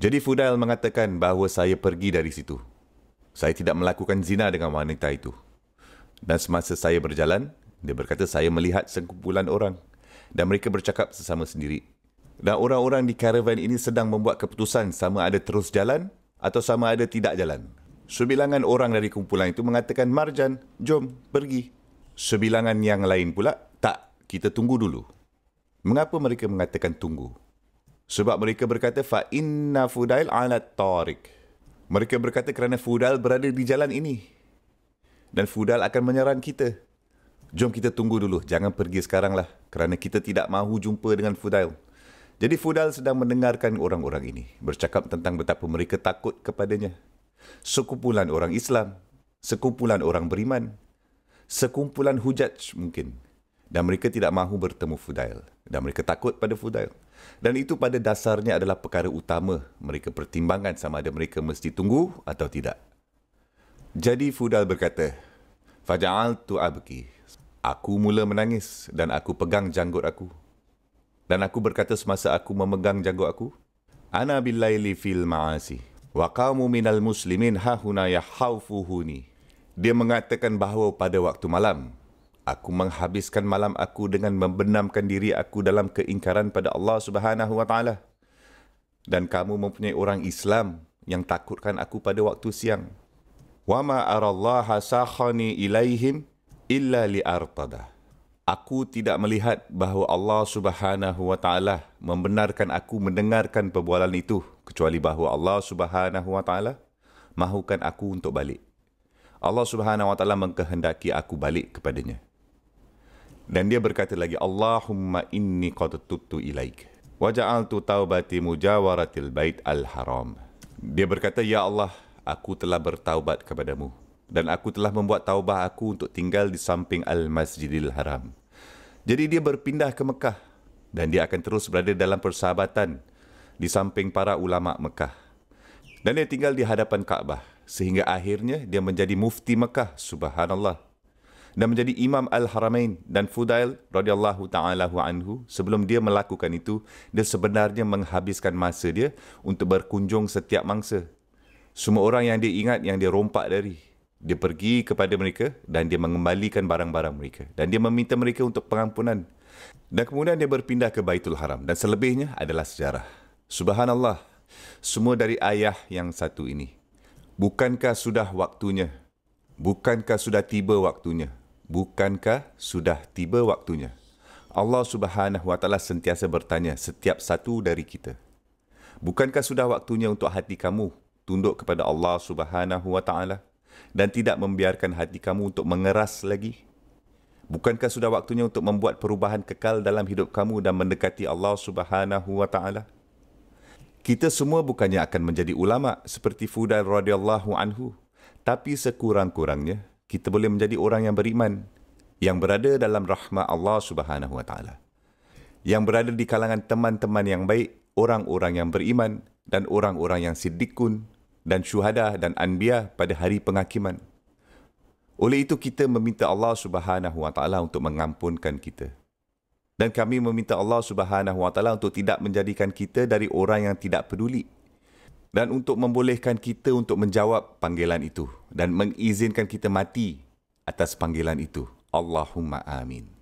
Jadi Fudail mengatakan bahawa saya pergi dari situ. Saya tidak melakukan zina dengan wanita itu. Dan semasa saya berjalan, dia berkata saya melihat sekumpulan orang dan mereka bercakap sesama sendiri. Dan orang-orang di karavan ini sedang membuat keputusan sama ada terus jalan atau sama ada tidak jalan. Sebilangan orang dari kumpulan itu mengatakan, Marjan, jom, pergi. Sebilangan yang lain pula, tak, kita tunggu dulu. Mengapa mereka mengatakan tunggu? Sebab mereka berkata, fa inna Fudail ala tariq. Mereka berkata kerana Fudail berada di jalan ini. Dan Fudail akan menyerang kita. Jom kita tunggu dulu, jangan pergi sekaranglah. Kerana kita tidak mahu jumpa dengan Fudail. Jadi Fudail sedang mendengarkan orang-orang ini. Bercakap tentang betapa mereka takut kepadanya. Sekumpulan orang Islam. Sekumpulan orang beriman. Sekumpulan hujaj mungkin. Dan mereka tidak mahu bertemu Fudail. Dan mereka takut pada Fudail. Dan itu pada dasarnya adalah perkara utama mereka pertimbangkan sama ada mereka mesti tunggu atau tidak. Jadi Fudail berkata, Faja'altu abki. Aku mula menangis dan aku pegang janggut aku. Dan aku berkata semasa aku memegang janggut aku, Ana billaili fil ma'asi. Wa qawmu minal muslimin hahuna yahawfuhuni. Dia mengatakan bahawa pada waktu malam, aku menghabiskan malam aku dengan membenamkan diri aku dalam keingkaran pada Allah Subhanahu wa taala. Dan kamu mempunyai orang Islam yang takutkan aku pada waktu siang. Wa ma arallaha sakhani ilaihim illa li'artada. Aku tidak melihat bahawa Allah Subhanahu wa taala membenarkan aku mendengarkan perbualan itu kecuali bahawa Allah Subhanahu wa taala mahukan aku untuk balik. Allah Subhanahu wa taala mengkehendaki aku balik kepadanya. Dan dia berkata lagi, Allahumma inni qad tubtu ilaik wa ja'altu taubati mujawaratil bait al-haram. Dia berkata, ya Allah, aku telah bertaubat kepadamu dan aku telah membuat taubah aku untuk tinggal di samping al-Masjidil Haram. Jadi dia berpindah ke Mekah dan dia akan terus berada dalam persahabatan di samping para ulama Mekah. Dan dia tinggal di hadapan Kaabah sehingga akhirnya dia menjadi mufti Mekah, subhanallah. Dan menjadi Imam Al-Haramain. Dan Fudail radhiyallahu ta'ala anhu, sebelum dia melakukan itu, dia sebenarnya menghabiskan masa dia untuk berkunjung setiap mangsa. Semua orang yang dia ingat, yang dia rompak dari, dia pergi kepada mereka dan dia mengembalikan barang-barang mereka. Dan dia meminta mereka untuk pengampunan. Dan kemudian dia berpindah ke Baitul Haram. Dan selebihnya adalah sejarah. Subhanallah. Semua dari ayah yang satu ini. Bukankah sudah waktunya? Bukankah sudah tiba waktunya? Bukankah sudah tiba waktunya? Allah Subhanahu wa taala sentiasa bertanya setiap satu dari kita. Bukankah sudah waktunya untuk hati kamu tunduk kepada Allah Subhanahu wa taala dan tidak membiarkan hati kamu untuk mengeras lagi? Bukankah sudah waktunya untuk membuat perubahan kekal dalam hidup kamu dan mendekati Allah Subhanahu wa taala? Kita semua bukannya akan menjadi ulama seperti Fudail radhiyallahu anhu, tapi sekurang-kurangnya kita boleh menjadi orang yang beriman, yang berada dalam rahmat Allah Subhanahu wa taala, yang berada di kalangan teman-teman yang baik, orang-orang yang beriman dan orang-orang yang siddiqun dan syuhada dan anbiya pada hari penghakiman. Oleh itu kita meminta Allah Subhanahu wa taala untuk mengampunkan kita. Dan kami meminta Allah Subhanahu wa taala untuk tidak menjadikan kita dari orang yang tidak peduli. Dan untuk membolehkan kita untuk menjawab panggilan itu. Dan mengizinkan kita mati atas panggilan itu. Allahumma amin.